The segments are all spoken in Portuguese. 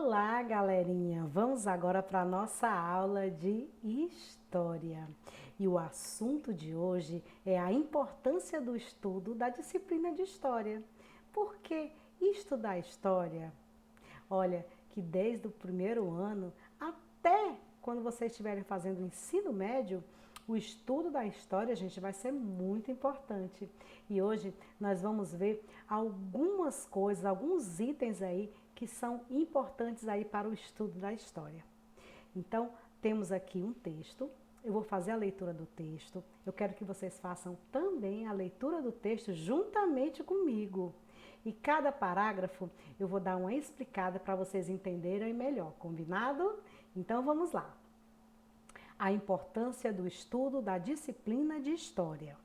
Olá, galerinha! Vamos agora para a nossa aula de História. E o assunto de hoje é a importância do estudo da disciplina de História. Por que estudar História? Olha, que desde o primeiro ano até quando vocês estiverem fazendo o ensino médio, o estudo da história, gente, vai ser muito importante. E hoje nós vamos ver algumas coisas, alguns itens aí que são importantes aí para o estudo da história. Então, temos aqui um texto. Eu vou fazer a leitura do texto. Eu quero que vocês façam também a leitura do texto juntamente comigo. E cada parágrafo eu vou dar uma explicada para vocês entenderem melhor, combinado? Então vamos lá. A importância do estudo da disciplina de História.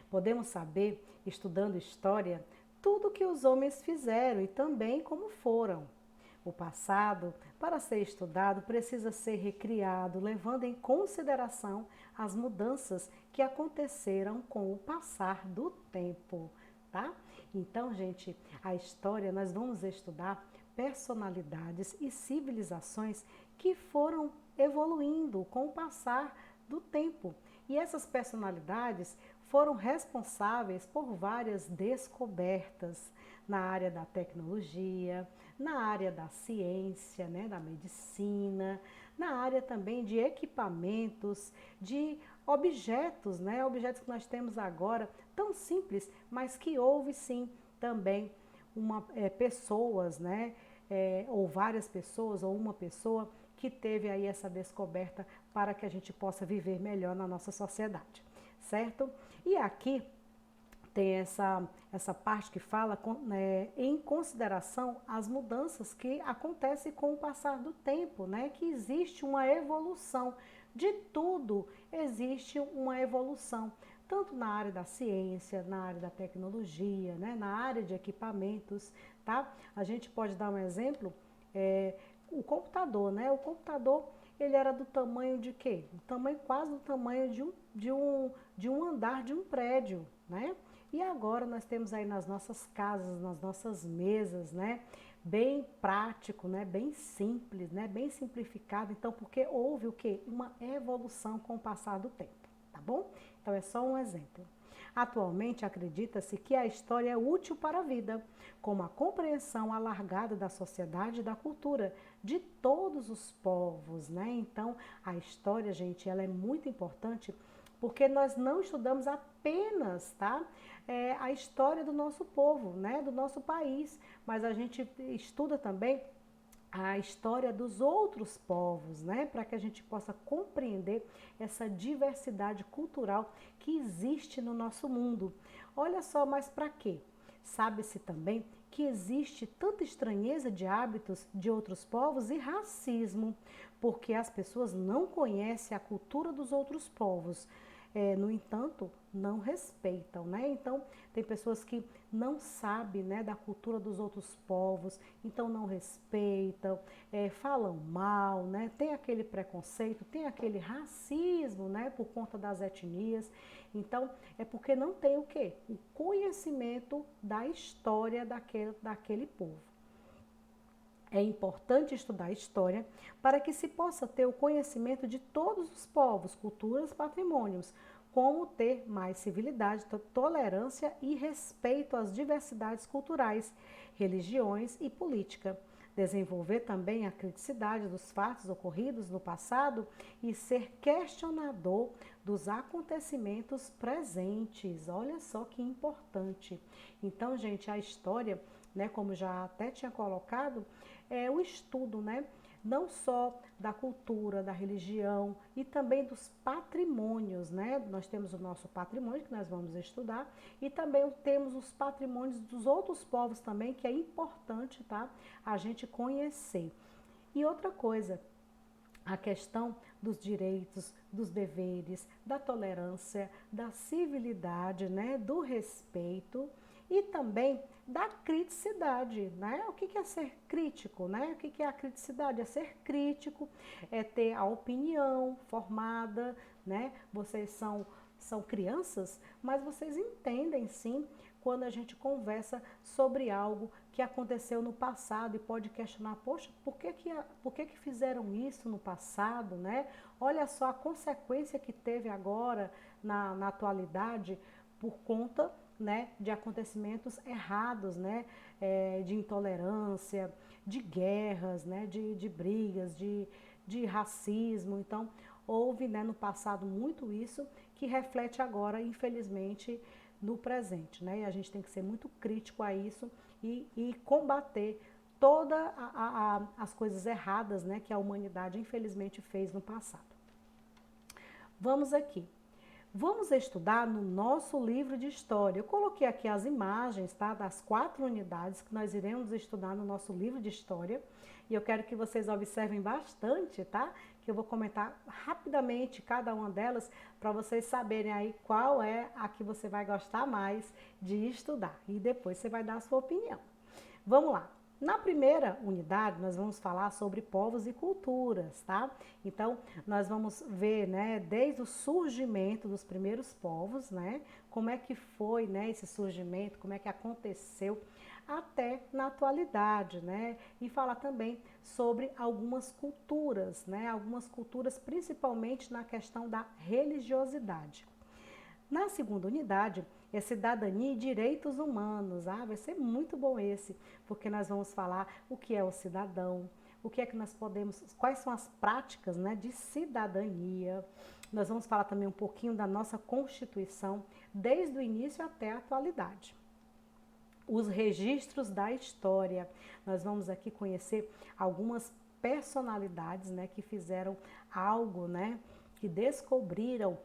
Podemos saber, estudando História, tudo o que os homens fizeram e também como foram. O passado, para ser estudado, precisa ser recriado, levando em consideração as mudanças que aconteceram com o passar do tempo, tá? Então, gente, a história nós vamos estudar personalidades e civilizações que foram evoluindo com o passar do tempo. E essas personalidades foram responsáveis por várias descobertas na área da tecnologia, na área da ciência, né, da medicina, na área também de equipamentos, de objetos, né, objetos que nós temos agora, tão simples, mas que houve sim também pessoas, né, ou várias pessoas, ou uma pessoa que teve aí essa descoberta para que a gente possa viver melhor na nossa sociedade, certo? E aqui tem essa parte que fala em consideração as mudanças que acontecem com o passar do tempo, né? Que existe uma evolução, de tudo existe uma evolução, tanto na área da ciência, na área da tecnologia, né? Na área de equipamentos, tá? A gente pode dar um exemplo, o computador, né? O computador, ele era do tamanho de quê? Quase do tamanho de um andar de um prédio, né? E agora nós temos aí nas nossas casas, nas nossas mesas, né? Bem prático, né? Bem simples, né? Bem simplificado. Então, porque houve o quê? Uma evolução com o passar do tempo, tá bom? Então, é só um exemplo. Atualmente, acredita-se que a história é útil para a vida, como a compreensão alargada da sociedade e da cultura de todos os povos, né? Então, a história, gente, ela é muito importante porque nós não estudamos apenas, tá? A história do nosso povo, né? Do nosso país, mas a gente estuda também a história dos outros povos, né? Para que a gente possa compreender essa diversidade cultural que existe no nosso mundo. Olha só, mas para quê? Sabe-se também que existe tanta estranheza de hábitos de outros povos e racismo, porque as pessoas não conhecem a cultura dos outros povos. No entanto, não respeitam, né? Então, tem pessoas que não sabem, né, da cultura dos outros povos, então não respeitam, falam mal, né? Tem aquele preconceito, tem aquele racismo, né, por conta das etnias. Então, é porque não tem o quê? O conhecimento da história daquele povo. É importante estudar história para que se possa ter o conhecimento de todos os povos, culturas, patrimônios, como ter mais civilidade, tolerância e respeito às diversidades culturais, religiões e política. Desenvolver também a criticidade dos fatos ocorridos no passado e ser questionador dos acontecimentos presentes. Olha só que importante. Então, gente, a história, né, como já até tinha colocado, é o estudo, né, não só da cultura, da religião e também dos patrimônios, né? Nós temos o nosso patrimônio que nós vamos estudar e também temos os patrimônios dos outros povos também, que é importante, tá? A gente conhecer. E outra coisa, a questão dos direitos, dos deveres, da tolerância, da civilidade, né, do respeito e também da criticidade, né? O que é ser crítico, né? O que é a criticidade? É ser crítico, é ter a opinião formada, né? Vocês são crianças, mas vocês entendem sim quando a gente conversa sobre algo que aconteceu no passado e pode questionar, poxa, por que fizeram isso no passado, né? Olha só a consequência que teve agora na atualidade por conta, né, de acontecimentos errados, né, de intolerância, de guerras, né, de brigas, de racismo. Então, houve, né, no passado muito isso que reflete agora, infelizmente, no presente, né? E a gente tem que ser muito crítico a isso e combater todas as coisas erradas, né, que a humanidade, infelizmente, fez no passado. Vamos aqui. Vamos estudar no nosso livro de história. Eu coloquei aqui as imagens, tá, das 4 unidades que nós iremos estudar no nosso livro de história. E eu quero que vocês observem bastante, tá? Que eu vou comentar rapidamente cada uma delas para vocês saberem aí qual é a que você vai gostar mais de estudar. E depois você vai dar a sua opinião. Vamos lá. Na primeira unidade, nós vamos falar sobre povos e culturas, tá? Então, nós vamos ver, né, desde o surgimento dos primeiros povos, né, como é que foi, né, esse surgimento, como é que aconteceu, até na atualidade, né, e falar também sobre algumas culturas, né, algumas culturas principalmente na questão da religiosidade. Na segunda unidade, é cidadania e direitos humanos. Vai ser muito bom esse, porque nós vamos falar o que é o cidadão, o que é que nós podemos, quais são as práticas, né, de cidadania. Nós vamos falar também um pouquinho da nossa Constituição, desde o início até a atualidade. Os registros da história. Nós vamos aqui conhecer algumas personalidades, né, que fizeram algo, né, que descobriram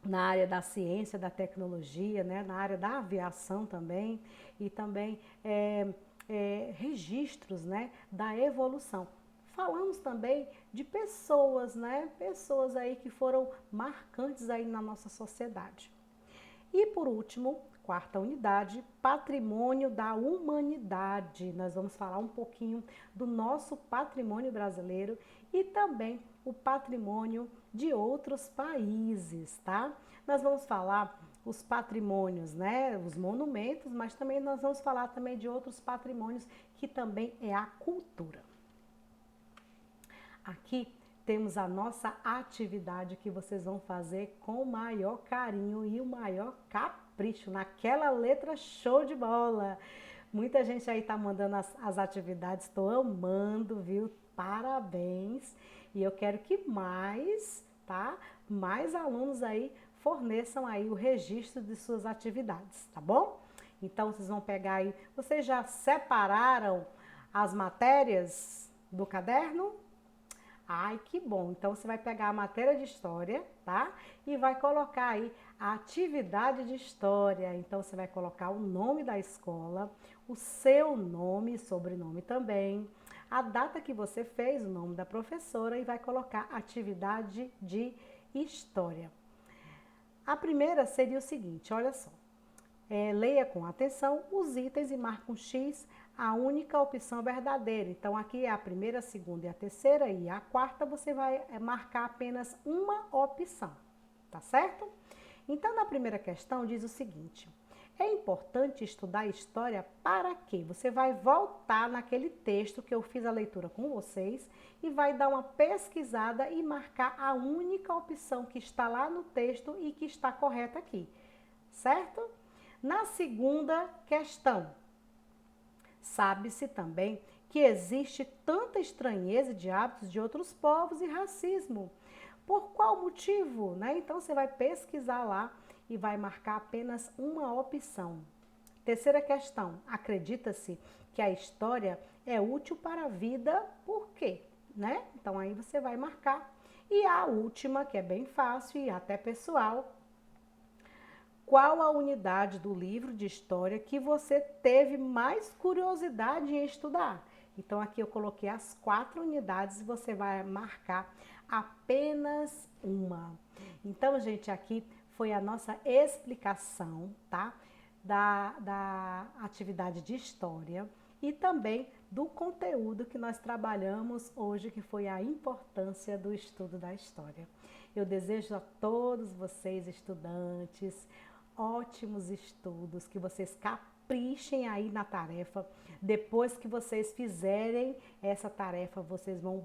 na área da ciência, da tecnologia, né, na área da aviação também, e também registros, né, da evolução. Falamos também de pessoas, né, pessoas aí que foram marcantes aí na nossa sociedade. E por último, quarta unidade, patrimônio da humanidade. Nós vamos falar um pouquinho do nosso patrimônio brasileiro e também o patrimônio de outros países, tá? Nós vamos falar os patrimônios, né, os monumentos, mas também nós vamos falar também de outros patrimônios que também é a cultura. Aqui temos a nossa atividade que vocês vão fazer com o maior carinho e o maior capricho, naquela letra show de bola. Muita gente aí tá mandando as atividades, estou amando, viu? Parabéns! E eu quero que mais, tá? Mais alunos aí forneçam aí o registro de suas atividades, tá bom? Então vocês vão pegar aí, vocês já separaram as matérias do caderno? Ai, que bom! Então você vai pegar a matéria de história, tá? E vai colocar aí a atividade de história. Então você vai colocar o nome da escola, o seu nome e sobrenome também, a data que você fez, o nome da professora e vai colocar atividade de história. A primeira seria o seguinte, olha só. Leia com atenção os itens e marque um X, a única opção verdadeira. Então, aqui é a primeira, a segunda e a terceira, e a quarta você vai marcar apenas uma opção, tá certo? Então, na primeira questão diz o seguinte, é importante estudar história para quê? Você vai voltar naquele texto que eu fiz a leitura com vocês e vai dar uma pesquisada e marcar a única opção que está lá no texto e que está correta aqui, certo? Na segunda questão, sabe-se também que existe tanta estranheza de hábitos de outros povos e racismo. Por qual motivo, né? Então você vai pesquisar lá e vai marcar apenas uma opção. Terceira questão, acredita-se que a história é útil para a vida, por quê? Né? Então aí você vai marcar. E a última, que é bem fácil e até pessoal, qual a unidade do livro de história que você teve mais curiosidade em estudar? Então, aqui eu coloquei as 4 unidades e você vai marcar apenas uma. Então, gente, aqui foi a nossa explicação, tá? Da atividade de história e também do conteúdo que nós trabalhamos hoje, que foi a importância do estudo da história. Eu desejo a todos vocês, estudantes, ótimos estudos, que vocês caprichem aí na tarefa. Depois que vocês fizerem essa tarefa, vocês vão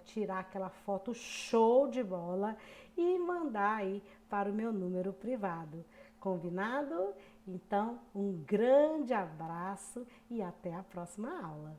tirar aquela foto show de bola e mandar aí para o meu número privado. Combinado? Então, um grande abraço e até a próxima aula.